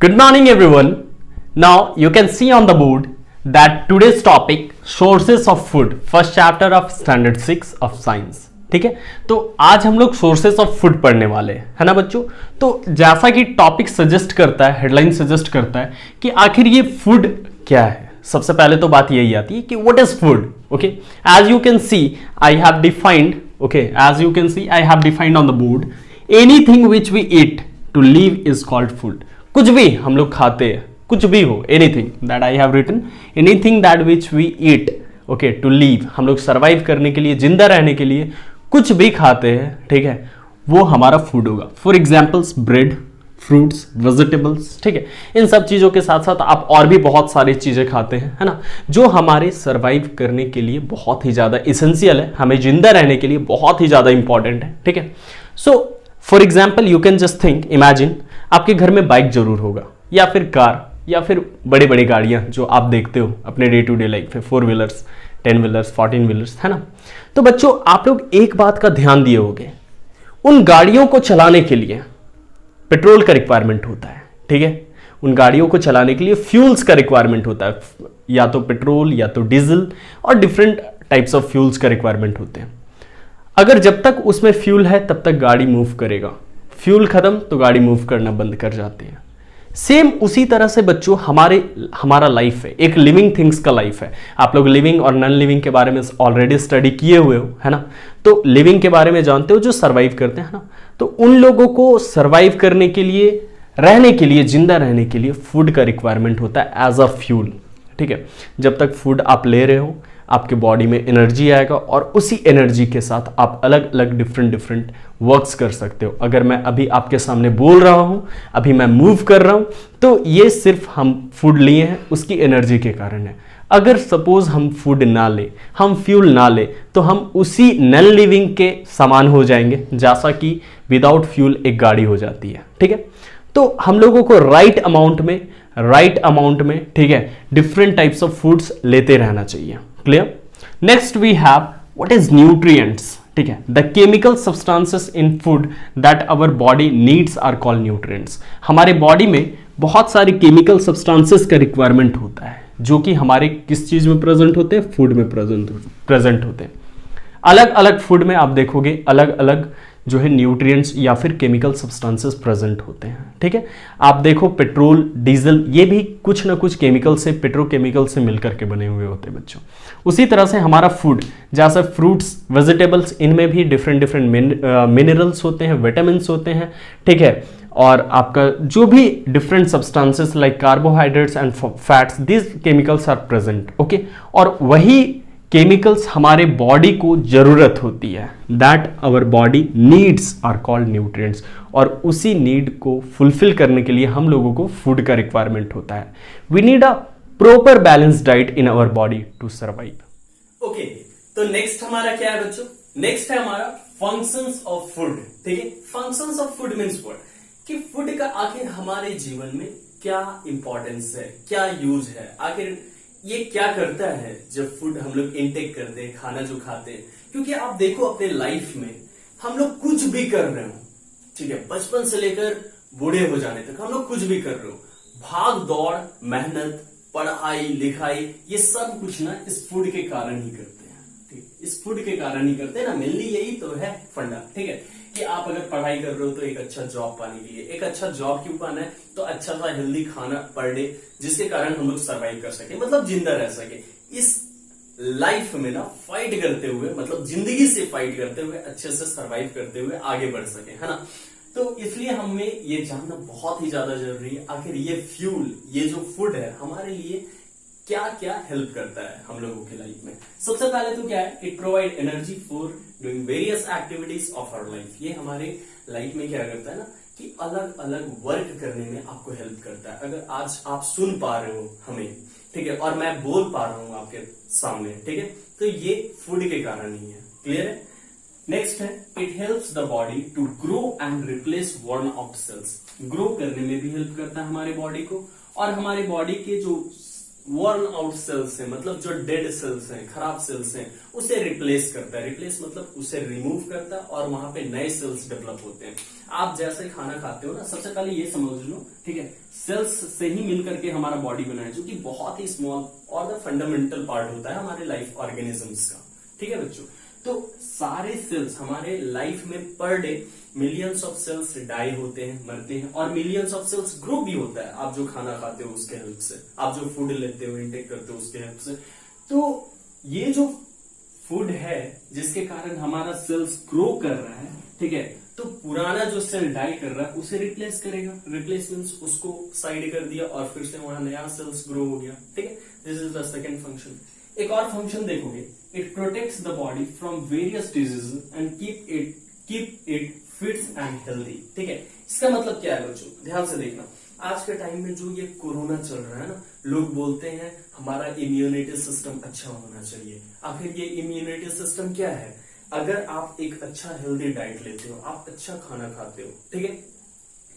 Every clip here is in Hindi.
Good morning, everyone. Now you can see on the board that today's topic sources of food, first chapter of standard 6 of science. ठीक है, तो आज हम लोग सोर्सेस ऑफ फूड पढ़ने वाले हैं, है ना बच्चों। तो जैसा कि टॉपिक सजेस्ट करता है, हेडलाइन सजेस्ट करता है कि आखिर ये फूड क्या है। सबसे पहले तो बात यही आती है कि what is food. Okay, as you can see I have defined, okay, as you can see I have defined on the board, anything which we eat to live is called food. कुछ भी हम लोग खाते हैं, कुछ भी हो, anything that I have written, anything that which we eat, okay, to live, हम लोग सर्वाइव करने के लिए, जिंदा रहने के लिए कुछ भी खाते हैं, ठीक है, वो हमारा फूड होगा। For examples bread, fruits, vegetables, ठीक है। इन सब चीजों के साथ साथ आप और भी बहुत सारी चीजें खाते हैं, है ना, जो हमारे सर्वाइव करने के लिए बहुत ही ज्यादा इसेंशियल है, हमें जिंदा रहने के लिए बहुत ही ज्यादा इंपॉर्टेंट है, ठीक है। So for example you can just think, imagine आपके घर में बाइक जरूर होगा, या फिर कार, या फिर बड़ी बड़ी गाड़ियां जो आप देखते हो अपने डे टू डे लाइफ में, 4 व्हीलर्स, 10 व्हीलर्स, 14 व्हीलर्स, है ना। तो बच्चों आप लोग एक बात का ध्यान दिए होंगे, उन गाड़ियों को चलाने के लिए पेट्रोल का रिक्वायरमेंट होता है, ठीक है। उन गाड़ियों को चलाने के लिए फ्यूल्स का रिक्वायरमेंट होता है, या तो पेट्रोल या तो डीजल, और डिफरेंट टाइप्स ऑफ फ्यूल्स का रिक्वायरमेंट होते हैं। अगर जब तक उसमें फ्यूल है तब तक गाड़ी मूव करेगा, फ्यूल खत्म तो गाड़ी मूव करना बंद कर जाती है। सेम उसी तरह से बच्चों हमारा लाइफ है, एक लिविंग थिंग्स का लाइफ है। आप लोग लिविंग और नॉन लिविंग के बारे में ऑलरेडी स्टडी किए हुए हो, है ना। तो लिविंग के बारे में जानते हो, जो सर्वाइव करते हैं ना, तो उन लोगों को सर्वाइव करने के लिए, रहने के लिए, जिंदा रहने के लिए फूड का रिक्वायरमेंट होता है एज अ फ्यूल, ठीक है। जब तक फूड आप ले रहे हो आपके बॉडी में एनर्जी आएगा, और उसी एनर्जी के साथ आप अलग अलग डिफरेंट वर्क्स कर सकते हो। अगर मैं अभी आपके सामने बोल रहा हूं, अभी मैं मूव कर रहा हूं, तो ये सिर्फ हम फूड लिए हैं उसकी एनर्जी के कारण है। अगर सपोज हम फूड ना ले, हम फ्यूल ना ले, तो हम उसी नॉन लिविंग के समान हो जाएंगे, जैसा कि विदाउट फ्यूल एक गाड़ी हो जाती है, ठीक है। तो हम लोगों को राइट अमाउंट में, ठीक है, डिफरेंट टाइप्स ऑफ फूड्स लेते रहना चाहिए। Clear. Next we have what is nutrients, ठीक है। The chemical substances in food that our body needs are called nutrients. हमारे बॉडी में बहुत सारे केमिकल सब्सटेंसेस का रिक्वायरमेंट होता है, जो कि हमारे किस चीज में प्रेजेंट होते हैं, फूड में प्रेजेंट होते हैं। अलग अलग फूड में आप देखोगे अलग अलग जो है न्यूट्रिएंट्स या फिर केमिकल सब्सटेंसेस प्रेजेंट होते हैं, ठीक है। आप देखो पेट्रोल, डीजल, ये भी कुछ ना कुछ केमिकल से, पेट्रोकेमिकल से मिलकर के बने हुए होते हैं बच्चों। उसी तरह से हमारा फूड, जैसे फ्रूट्स, वेजिटेबल्स, इनमें भी डिफरेंट मिनरल्स होते हैं, विटामिन्स होते हैं, ठीक है। और आपका जो भी different substances like carbohydrates and fats, this chemicals are present, okay. और वही केमिकल्स हमारे बॉडी को जरूरत होती है, that our body needs are called nutrients. और उसी नीड को फुलफिल करने के लिए हम लोगों को फूड का रिक्वायरमेंट होता है। We need a proper balance diet in our body to survive. Okay, तो नेक्स्ट हमारा क्या है बच्चों? नेक्स्ट है हमारा फंक्शंस ऑफ फूड, ठीक है। Functions of food means what, कि फूड का आखिर हमारे जीवन में क्या इंपॉर्टेंस है, क्या यूज है, आखिर ये क्या करता है जब फूड हम लोग इनटेक करते हैं, खाना जो खाते हैं। क्योंकि आप देखो अपने लाइफ में हम लोग कुछ भी कर रहे हो, ठीक है, बचपन से लेकर बूढ़े हो जाने तक हम लोग कुछ भी कर रहे हो, भाग दौड़, मेहनत, पढ़ाई लिखाई, ये सब कुछ ना इस फूड के कारण ही करते हैं, ठीक, इस फूड के कारण ही करते हैं ना। मेनली यही तो है फंडा, ठीक है, कि आप अगर पढ़ाई कर रहे हो तो एक अच्छा जॉब पाने के लिए, एक अच्छा जॉब क्यों पाना है, तो अच्छा सा हेल्दी खाना पर डे, जिसके कारण हम लोग सर्वाइव कर सके, मतलब जिंदा रह सके। इस लाइफ में ना फाइट करते हुए, मतलब जिंदगी से फाइट करते हुए, अच्छे से सर्वाइव करते हुए आगे बढ़ सके, है ना। तो इसलिए हमें ये जानना बहुत ही ज्यादा जरूरी है, आखिर ये फ्यूल, ये जो फूड है हमारे लिए क्या क्या हेल्प करता है हम लोगों की लाइफ में। सबसे पहले तो क्या है, it provide energy for doing various activities of our life. ये हमारे लाइफ में क्या करता है ना, कि अलग अलग वर्क करने में आपको हेल्प करता है। अगर आज आप सुन पा रहे हो हमें, ठीक है, और मैं बोल पा रहा हूं आपके सामने, ठीक है, तो ये फूड के कारण ही है। क्लियर है। नेक्स्ट है, it helps the body to grow and replace worn out cells. Grow करने में भी हेल्प करता है हमारे बॉडी को, और हमारे बॉडी के जो वर्न आउट सेल्स हैं, मतलब जो डेड सेल्स हैं, खराब सेल्स हैं, उसे रिप्लेस करता है। रिप्लेस मतलब उसे रिमूव करता है और वहां पे नए सेल्स डेवलप होते हैं। आप जैसे खाना खाते हो ना, सबसे पहले ये समझ लो, ठीक है, सेल्स से ही मिलकर के हमारा बॉडी बना है, जो कि बहुत ही स्मॉल और द फंडामेंटल पार्ट होता है हमारे लाइफ ऑर्गेनिजम्स का। ठीक है बच्चों, तो सारे सेल्स हमारे लाइफ में per day millions of cells die होते हैं, मरते हैं, और मिलियंस ऑफ सेल्स ग्रो भी होता है आप जो खाना खाते हो उसके हेल्प से, आप जो फूड लेते हो, इंटेक करते हो उसके हेल्प से। तो ये जो फूड है जिसके कारण हमारा सेल्स ग्रो कर रहा है, ठीक है, तो पुराना जो सेल डाई कर रहा है उसे रिप्लेस करेगा। रिप्लेस मींस उसको साइड कर दिया और फिर से वहां नया सेल्स ग्रो हो गया। ठीक है, this is the second function. एक और फंक्शन देखोगे, it protects the body from various diseases and keep it fit and healthy. ठीक है, इसका मतलब क्या है बच्चों, ध्यान से देखना। आज के टाइम में जो ये कोरोना चल रहा है ना, लोग बोलते हैं हमारा इम्यूनिटी सिस्टम अच्छा होना चाहिए। आखिर ये इम्यूनिटी सिस्टम क्या है? अगर आप एक अच्छा हेल्दी डाइट लेते हो, आप अच्छा खाना खाते हो, ठीक है,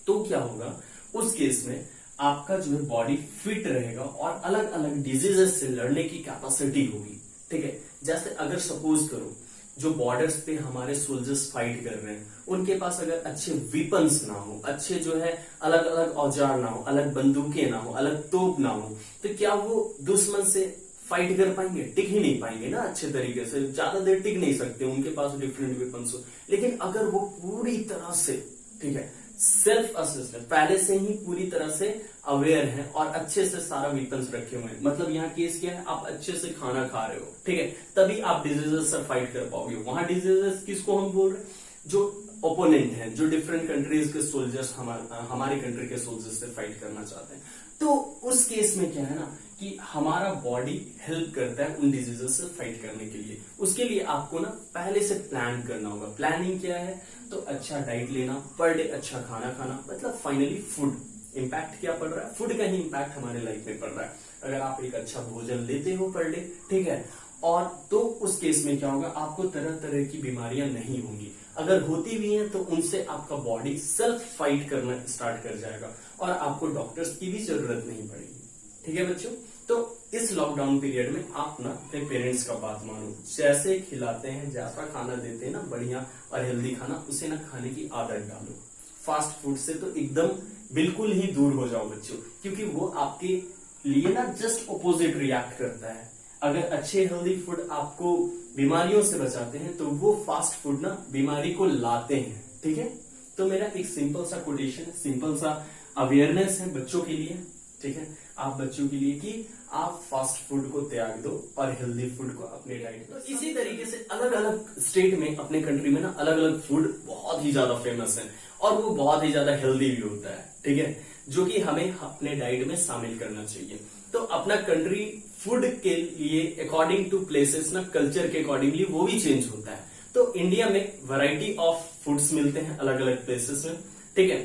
तो क्या होगा उस केस में आपका जो है बॉडी फिट रहेगा और अलग अलग डिजीजेस से लड़ने की कैपेसिटी होगी। ठीक है, जैसे अगर सपोज करो जो बॉर्डर्स पे हमारे सोल्जर्स फाइट कर रहे हैं, उनके पास अगर अच्छे वेपन्स ना हो, अच्छे जो है अलग अलग औजार ना हो, अलग बंदूकें ना हो, अलग तोप ना हो, तो क्या वो दुश्मन से फाइट कर पाएंगे? टिक ही नहीं पाएंगे ना अच्छे तरीके से, ज्यादा देर टिक नहीं सकते, उनके पास डिफरेंट वेपन्स हो। लेकिन अगर वो पूरी तरह से, ठीक है, सेल्फ असेसमेंट, पहले से ही पूरी तरह से अवेयर है और अच्छे से सारा वेपन्स रखे हुए हैं, मतलब यहाँ केस क्या है, आप अच्छे से खाना खा रहे हो, ठीक है, तभी आप डिजीजेस से फाइट कर पाओगे। वहां डिजीजेस किसको हम बोल रहे हैं? जो ओपोनेंट है, जो डिफरेंट कंट्रीज के सोल्जर्स हमारी कंट्री के सोल्जर्स से फाइट करना चाहते हैं। तो उस केस में क्या है ना कि हमारा बॉडी हेल्प करता है उन डिजीजेस से फाइट करने के लिए। उसके लिए आपको ना पहले से प्लान करना होगा। प्लानिंग क्या है? तो अच्छा डाइट लेना, पर डे अच्छा खाना खाना, मतलब फाइनली फूड। इम्पैक्ट क्या पड़ रहा है? फूड का ही इम्पैक्ट हमारे लाइफ में पड़ रहा है। अगर आप एक अच्छा भोजन लेते हो पर डे, ठीक है, और तो उस केस में क्या होगा, आपको तरह तरह की बीमारियां नहीं होंगी। अगर होती भी हैं तो उनसे आपका बॉडी सेल्फ फाइट करना स्टार्ट कर जाएगा और आपको डॉक्टर्स की भी जरूरत नहीं पड़ेगी। ठीक है बच्चों, तो इस लॉकडाउन पीरियड में आप ना अपने पेरेंट्स का बात मानो, जैसे खिलाते हैं, जैसा खाना देते हैं ना, बढ़िया और हेल्दी खाना, उसे ना खाने की आदत डालो। फास्ट फूड से तो एकदम बिल्कुल ही दूर हो जाओ बच्चों, क्योंकि वो आपके लिए ना जस्ट ऑपोजिट रिएक्ट करता है। अगर अच्छे हेल्दी फूड आपको बीमारियों से बचाते हैं तो वो फास्ट फूड ना बीमारी को लाते हैं। ठीक है, तो मेरा एक सिंपल सा कोटेशन है, सिंपल सा अवेयरनेस है बच्चों के लिए। ठीक है, आप बच्चों के लिए कि आप फास्ट फूड को त्याग दो और हेल्दी फूड को अपने डाइट में। तो इसी तरीके से अलग अलग स्टेट में, अपने कंट्री में ना अलग अलग फूड बहुत ही ज्यादा फेमस है और वो बहुत ही ज्यादा हेल्दी भी होता है। ठीक है, जो कि हमें अपने डाइट में शामिल करना चाहिए। तो अपना कंट्री फूड के लिए अकॉर्डिंग टू प्लेसेस ना, कल्चर के अकॉर्डिंगली वो भी चेंज होता है। तो इंडिया में वैरायटी ऑफ फूड्स मिलते हैं अलग अलग प्लेसेस में। ठीक है,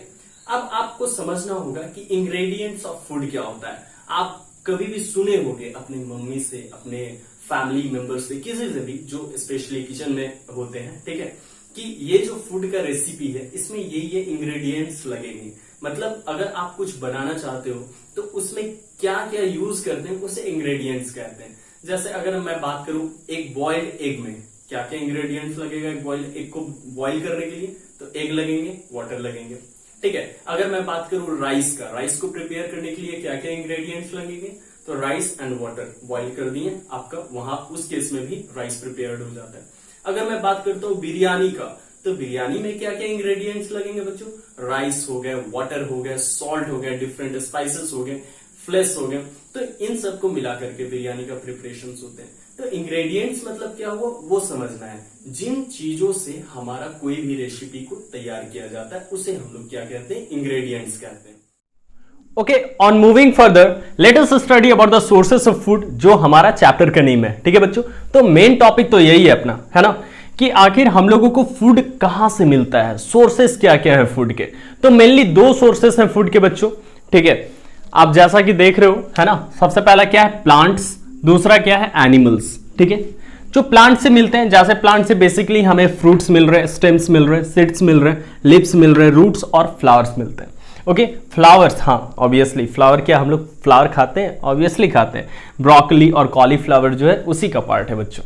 अब आपको समझना होगा कि इंग्रेडिएंट्स ऑफ फूड क्या होता है। आप कभी भी सुने होंगे अपनी मम्मी से, अपने फैमिली मेंबर से, किसी से भी जो स्पेशली किचन में होते हैं, ठीक है, कि ये जो फूड का रेसिपी है इसमें ये इंग्रेडिएंट्स लगेंगे। मतलब अगर आप कुछ बनाना चाहते हो तो उसमें क्या क्या यूज करते हैं उसे इंग्रेडिएंट्स कहते हैं। जैसे अगर मैं बात करूं एक बॉइल्ड एग में क्या क्या इंग्रेडिएंट्स लगेगा, एक बॉइल्ड एग को बॉइल करने के लिए, तो एग लगेंगे, वाटर लगेंगे। ठीक है, अगर मैं बात करूं राइस का, राइस को प्रिपेयर करने के लिए क्या क्या इंग्रेडिएंट्स लगेंगे, तो राइस एंड वाटर बॉइल कर दिए, आपका वहां उस केस में भी राइस प्रिपेयर्ड हो जाता है। अगर मैं बात करता हूं बिरयानी का, तो बिरयानी में क्या क्या इंग्रेडिएंट्स लगेंगे बच्चों? राइस हो गया, वाटर हो गया, सॉल्ट हो गया, डिफरेंट स्पाइसेस हो गए, फ्लेश हो गया। तो इन सबको मिला करके बिरयानी का प्रिपरेशन होते हैं। तो इंग्रेडिएंट्स मतलब क्या हुआ वो समझना है। जिन चीजों से हमारा कोई भी रेसिपी को तैयार किया जाता है उसे हम लोग क्या कहते हैं? इंग्रेडिएंट्स कहते हैं। Okay, on moving further let us study about the sources of food, जो हमारा चैप्टर का नेम है। ठीक है बच्चों, तो मेन टॉपिक तो यही है अपना, है ना, कि आखिर हम लोगों को फूड कहां से मिलता है, सोर्सेस क्या क्या है फूड के। तो मेनली दो सोर्सेस हैं फूड के बच्चों। ठीक है, आप जैसा कि देख रहे हो, है ना, सबसे पहला क्या है? प्लांट्स, दूसरा क्या है? एनिमल्स। ठीक है, जो प्लांट से मिलते हैं, जैसे प्लांट से बेसिकली हमें फ्रूट्स मिल रहे हैं, स्टेम्स मिल रहे हैं, सीड्स मिल रहे हैं, लिप्स मिल रहे हैं, रूट्स और फ्लावर्स मिलते हैं। ओके फ्लावर्स, हाँ ऑब्वियसली फ्लावर, क्या हम लोग फ्लावर खाते हैं? ऑब्वियसली खाते हैं। ब्रोकली और कॉलीफ्लावर जो है उसी का पार्ट है बच्चों।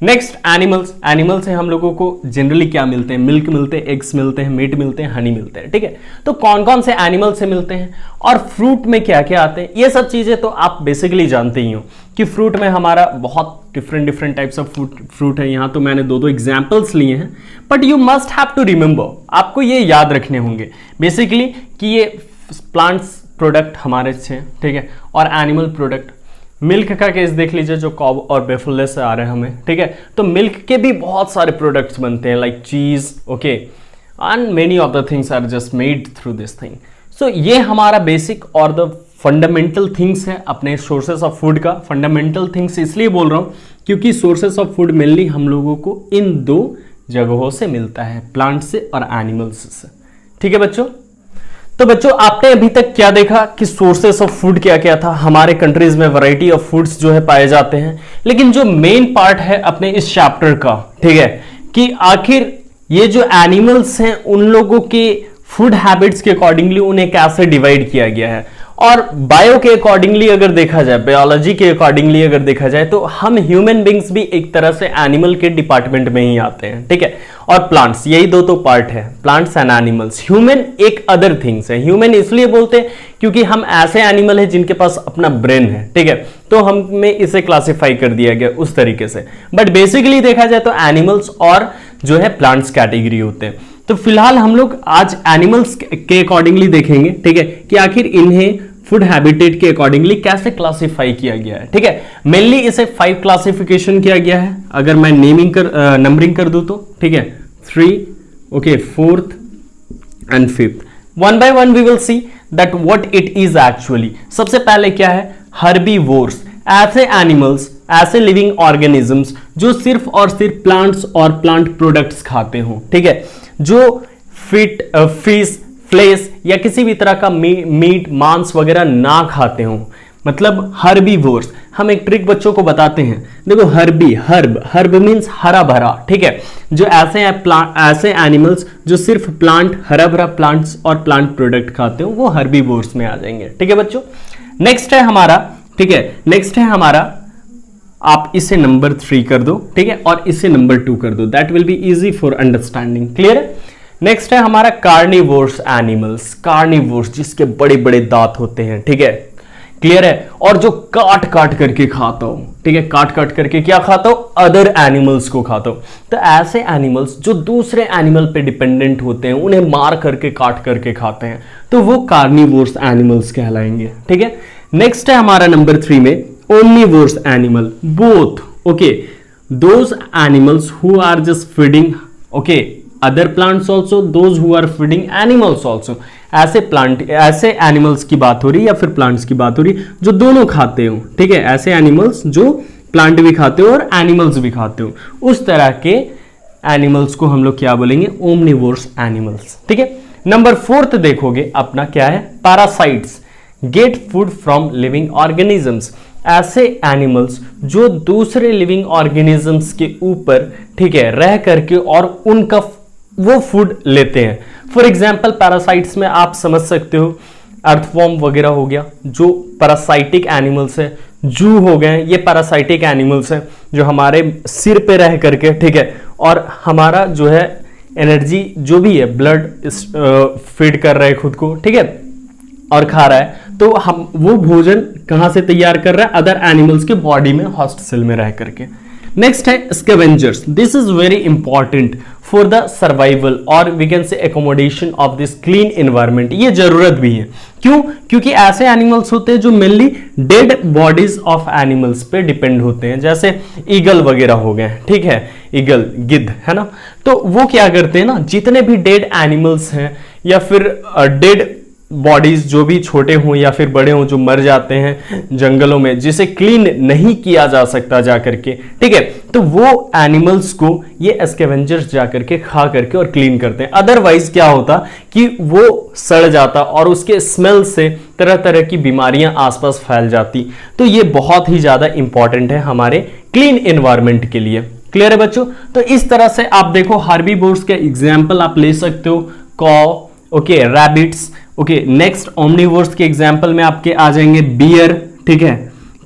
नेक्स्ट एनिमल्स, एनिमल से हम लोगों को जनरली क्या मिलते हैं? मिल्क मिलते हैं, एग्स मिलते हैं, मीट मिलते हैं, हनी मिलते हैं, ठीक है। तो कौन कौन से एनिमल से मिलते हैं और फ्रूट में क्या क्या आते हैं, ये सब चीजें तो आप बेसिकली जानते ही हो कि फ्रूट में हमारा बहुत डिफरेंट टाइप्स ऑफ फ्रूट है। यहाँ तो मैंने दो एग्जाम्पल्स लिए हैं, but you must have to remember, आपको ये याद रखने होंगे बेसिकली कि ये प्लांट्स प्रोडक्ट हमारे से, ठीक है, और एनिमल प्रोडक्ट। मिल्क का केस देख लीजिए जो कॉब और बेफुल्ले से आ रहे हैं हमें, ठीक है। तो मिल्क के भी बहुत सारे प्रोडक्ट्स बनते हैं like cheese, okay, and many of the things are just made through this thing. So ये हमारा बेसिक और द फंडामेंटल थिंग्स है अपने सोर्सेस ऑफ फूड का। फंडामेंटल थिंग्स इसलिए बोल रहा हूं क्योंकि सोर्सेस ऑफ फूड मेनली हम लोगों को इन दो जगहों से मिलता है, प्लांट से और एनिमल्स से, ठीक है बच्चों। तो बच्चों आपने अभी तक क्या देखा कि सोर्सेस ऑफ फूड क्या क्या था। हमारे कंट्रीज में वैरायटी ऑफ फूड्स जो है पाए जाते हैं, लेकिन जो मेन पार्ट है अपने इस चैप्टर का, ठीक है, कि आखिर ये जो एनिमल्स हैं उन लोगों के फूड हैबिट्स के अकॉर्डिंगली उन्हें कैसे डिवाइड किया गया है। और बायो के अकॉर्डिंगली अगर देखा जाए, बायोलॉजी के अकॉर्डिंगली अगर देखा जाए, तो हम ह्यूमन बींग्स भी एक तरह से एनिमल के डिपार्टमेंट में ही आते हैं, ठीक है। और प्लांट्स, यही दो तो पार्ट है, प्लांट्स एंड एनिमल्स। ह्यूमन एक अदर थिंग्स है। ह्यूमन इसलिए बोलते हैं क्योंकि हम ऐसे एनिमल है जिनके पास अपना ब्रेन है, ठीक है, तो हमें इसे क्लासिफाई कर दिया गया उस तरीके से। बट बेसिकली देखा जाए तो एनिमल्स और जो है प्लांट्स कैटेगरी होते हैं। तो फिलहाल हम लोग आज एनिमल्स के अकॉर्डिंगली देखेंगे, ठीक है, कि आखिर इन्हें फूड हैबिटेट के अकॉर्डिंगली कैसे क्लासिफाई किया गया है, ठीक है। मेनली इसे 5 क्लासिफिकेशन किया गया है। अगर मैं नंबरिंग कर दूं तो, ठीक है, 3, okay, 4th and 5th। One by one we will see that what it is actually. सबसे पहले क्या है? हर्बीवोर्स, ऐसे एनिमल्स, ऐसे लिविंग ऑर्गेनिजम्स जो सिर्फ और सिर्फ प्लांट्स और प्लांट प्रोडक्ट्स खाते हो, ठीक है, जो फिश, फ्लेश या किसी भी तरह का मीट, मांस वगैरह ना खाते हो, मतलब हर्बीवोर्स। हम एक ट्रिक बच्चों को बताते हैं, देखो हर्ब मींस हरा भरा, ठीक है, जो ऐसे एनिमल्स जो सिर्फ प्लांट, हरा भरा प्लांट्स और प्लांट प्रोडक्ट खाते हो, वो हर्बीवोर्स में आ जाएंगे, ठीक है बच्चों। नेक्स्ट है हमारा, ठीक है, नेक्स्ट है हमारा, आप इसे नंबर 3 कर दो, ठीक है, और इसे नंबर 2 कर दो, that will be easy for understanding, clear है। नेक्स्ट है हमारा कार्निवोर्स एनिमल्स, कार्निवोर्स जिसके बड़े बड़े दांत होते हैं, ठीक है, क्लियर है, और जो काट काट करके खाता हो, ठीक है, काट काट करके क्या खाता हो? अदर एनिमल्स को खाता हो। तो ऐसे एनिमल्स जो दूसरे एनिमल पे डिपेंडेंट होते हैं, उन्हें मार करके काट करके खाते हैं, तो वो कार्निवोर्स एनिमल्स कहलाएंगे, ठीक है। नेक्स्ट है हमारा नंबर 3 में omnivores animal, both, okay, those animals who are just feeding, okay, other plants also, those who are feeding animals also. ऐसे एनिमल्स की बात हो रही है या फिर प्लांट्स की बात हो रही है जो दोनों खाते हो, ठीक है, ऐसे एनिमल्स जो प्लांट भी खाते हो और एनिमल्स भी खाते हो, उस तरह के एनिमल्स को हम लोग क्या बोलेंगे? ओमनिवोर्स एनिमल्स, ठीक है। नंबर 4th देखोगे अपना क्या है? Parasites, get food from living organisms, ऐसे एनिमल्स जो दूसरे लिविंग ऑर्गेनिजम्स के ऊपर, ठीक है, रह करके और उनका वो फूड लेते हैं। फॉर एग्जाम्पल पैरासाइट्स में आप समझ सकते हो अर्थवॉर्म वगैरह हो गया, जो पैरासाइटिक एनिमल्स है, जू हो गए, ये पैरासाइटिक एनिमल्स हैं जो हमारे सिर पे रह करके, ठीक है, और हमारा जो है एनर्जी जो भी है, ब्लड फीड कर रहा है खुद को, ठीक है, और खा रहा है, तो हम वो भोजन कहां से तैयार कर रहा है? अदर एनिमल्स के बॉडी में, होस्ट सेल में रह करके। नेक्स्ट है scavengers, this is very important for the survival और we can say accommodation of this clean environment. ये जरूरत भी है, क्यों? क्योंकि ऐसे एनिमल्स होते हैं जो mainly dead bodies of animals पे डिपेंड होते हैं, जैसे ईगल वगैरह हो गए, ठीक है, ईगल, गिद्ध, है ना, तो वो क्या करते हैं ना, जितने भी डेड एनिमल्स हैं या फिर डेड बॉडीज जो भी छोटे हों या फिर बड़े हों जो मर जाते हैं जंगलों में, जिसे क्लीन नहीं किया जा सकता जा करके, ठीक है, तो वो एनिमल्स को ये स्कैवेंजर्स जा करके खा करके और क्लीन करते हैं। अदरवाइज क्या होता कि वो सड़ जाता और उसके स्मेल से तरह तरह की बीमारियां आसपास फैल जाती। तो ये बहुत ही ज्यादा इंपॉर्टेंट है हमारे क्लीन एनवायरनमेंट के लिए। क्लियर है बच्चों? तो इस तरह से आप देखो हार्बीवोर्स के एग्जाम्पल आप ले सकते हो, कॉ, okay, rabbits, okay, next omnivores के एग्जाम्पल में आपके आ जाएंगे बियर, ठीक है,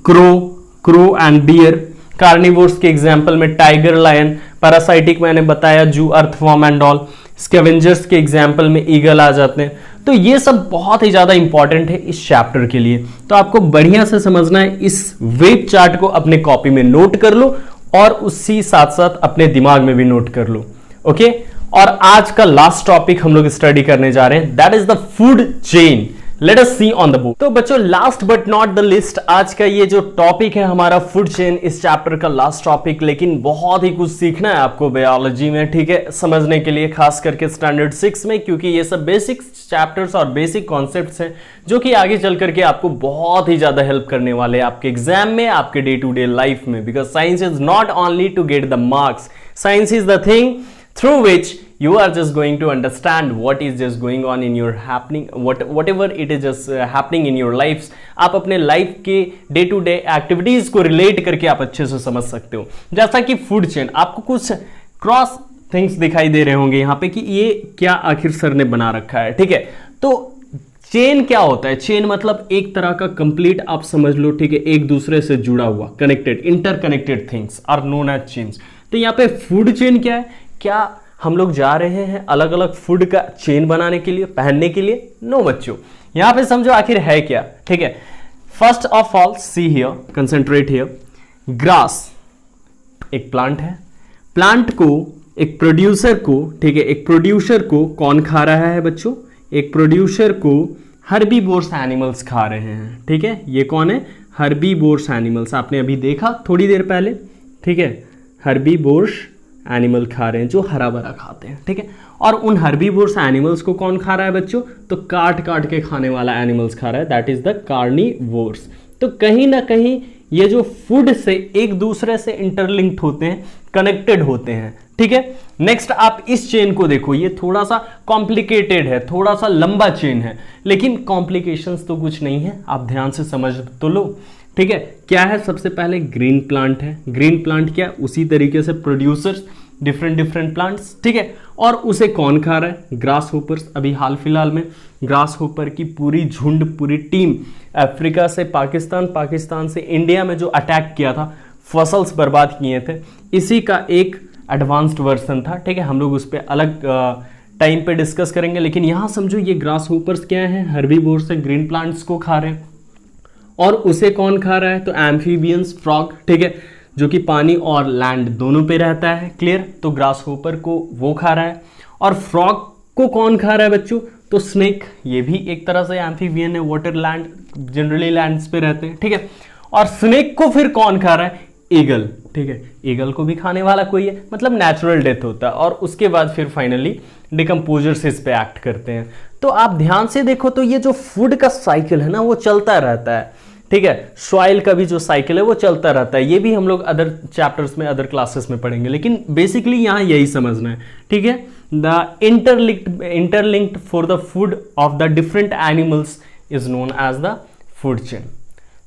क्रो एंड बियर। कार्निवोर्स के एग्जाम्पल में टाइगर, लायन। पैरासाइटिक मैंने बताया, जू, अर्थवॉर्म एंड ऑल। स्कैवेंजर्स के एग्जाम्पल में ईगल आ जाते हैं। तो ये सब बहुत ही ज्यादा इंपॉर्टेंट है इस चैप्टर के लिए, तो आपको बढ़िया से समझना है। इस वेब चार्ट को अपने कॉपी में नोट कर लो और उसी साथ साथ अपने दिमाग में भी नोट कर लो। ओके, और आज का लास्ट टॉपिक हम लोग स्टडी करने जा रहे हैं, that is the food chain. Let us see on the book. तो बच्चों, last but not the list, आज का ये जो टॉपिक है हमारा फूड चेन, इस चैप्टर का लास्ट टॉपिक, लेकिन बहुत ही कुछ सीखना है आपको बायोलॉजी में, ठीक है, समझने के लिए, खास करके स्टैंडर्ड 6 में, क्योंकि ये सब बेसिक चैप्टर्स और बेसिक कॉन्सेप्ट्स हैं जो कि आगे चल करके आपको बहुत ही ज्यादा हेल्प करने वाले हैं आपके एग्जाम में, आपके डे टू डे लाइफ में। Because science is not only to get the marks, science is the thing through which you are just going to understand what is just going on in your happening, whatever it is just happening in your lives। आप अपने लाइफ के डे टू डे एक्टिविटीज को रिलेट करके आप अच्छे से समझ सकते हो। जैसा कि फूड चेन, आपको कुछ क्रॉस थिंग्स दिखाई दे रहे होंगे यहाँ पे कि ये क्या आखिर सर ने बना रखा है, ठीक है। तो चेन क्या होता है? चेन मतलब एक तरह का कंप्लीट आप समझ लो, ठीक है, एक दूसरे से जुड़ा हुआ, connected, interconnected things are known as chains. तो यहाँ पे फूड चेन क्या है? क्या हम लोग जा रहे हैं अलग अलग फूड का चेन बनाने के लिए, पहनने के लिए? नो बच्चों, यहां पे समझो आखिर है क्या, ठीक है। First of all see here, concentrate here. Grass एक प्लांट है, प्लांट को एक प्रोड्यूसर को, ठीक है, एक प्रोड्यूसर को कौन खा रहा है बच्चों? एक प्रोड्यूसर को हर्बीवोर्स एनिमल्स खा रहे हैं, ठीक है। ये कौन है? हर्बीवोर्स एनिमल्स, आपने अभी देखा थोड़ी देर पहले, ठीक है। हर्बीवोर्स एनिमल खा रहे हैं जो हरा भरा खाते हैं, ठीक है। और उन हर्बीवोर्स एनिमल्स को कौन खा रहा है बच्चों? तो काट काट के खाने वाला एनिमल्स खा रहा है, दैट इज द कार्निवोर्स। तो कहीं ना कहीं ये जो फूड से एक दूसरे से इंटरलिंक्ड होते हैं, कनेक्टेड होते हैं, ठीक है। नेक्स्ट आप इस चेन को देखो, ये थोड़ा सा कॉम्प्लिकेटेड है, थोड़ा सा लंबा चेन है, लेकिन कॉम्प्लिकेशंस तो कुछ नहीं है, आप ध्यान से समझ तो लो, ठीक है। क्या है? सबसे पहले ग्रीन प्लांट है। ग्रीन प्लांट क्या? उसी तरीके से प्रोड्यूसर्स, डिफरेंट प्लांट्स, ठीक है। और उसे कौन खा रहा है? Grass hoppers. अभी हाल फिलहाल में ग्रास होपर की पूरी झुंड, पूरी टीम अफ्रीका से पाकिस्तान, पाकिस्तान से इंडिया में जो अटैक किया था, फसल्स बर्बाद किए थे, इसी का एक एडवांस्ड वर्जन था, ठीक है। हम लोग उस पर अलग टाइम पे डिस्कस करेंगे, लेकिन यहां समझो ये ग्रास होपर्स क्या है? हर्बीवोर्स से ग्रीन प्लांट्स को खा रहे हैं। और उसे कौन खा रहा है? तो एम्फीबियंस, फ्रॉग, ठीक है, जो कि पानी और लैंड दोनों पे रहता है, क्लियर। तो ग्रास होपर को वो खा रहा है। और फ्रॉग को कौन खा रहा है बच्चों? तो स्नेक, ये भी एक तरह से एम्फीबियन है, वाटर लैंड, जनरली लैंड्स पे रहते हैं, ठीक है। और स्नेक को फिर कौन खा रहा है? ईगल, ठीक है। ईगल को भी खाने वाला कोई है, मतलब नेचुरल डेथ होता है, और उसके बाद फिर फाइनली डिकम्पोजर्स इस पे एक्ट करते हैं। तो आप ध्यान से देखो तो ये जो फूड का साइकिल है ना, वो चलता रहता है, ठीक है। सॉइल का भी जो साइकिल है वो चलता रहता है, ये भी हम लोग अदर चैप्टर्स में, अदर क्लासेस में पढ़ेंगे, लेकिन बेसिकली यहां यही समझना है, ठीक है। The interlinked for the food of the different animals is known as the food chain.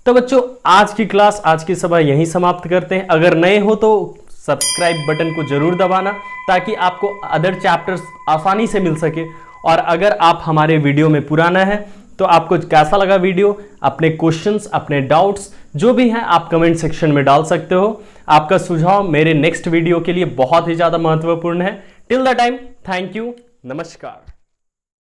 तो बच्चों, आज की क्लास, आज की सभा यहीं समाप्त करते हैं। अगर नए हो तो सब्सक्राइब बटन को जरूर दबाना, ताकि आपको अदर चैप्टर्स आसानी से मिल सके। और अगर आप हमारे वीडियो में पुराना है तो आपको कैसा लगा वीडियो, अपने क्वेश्चंस, अपने डाउट्स जो भी हैं आप कमेंट सेक्शन में डाल सकते हो। आपका सुझाव मेरे नेक्स्ट वीडियो के लिए बहुत ही ज्यादा महत्वपूर्ण है। Till the time, thank you, नमस्कार।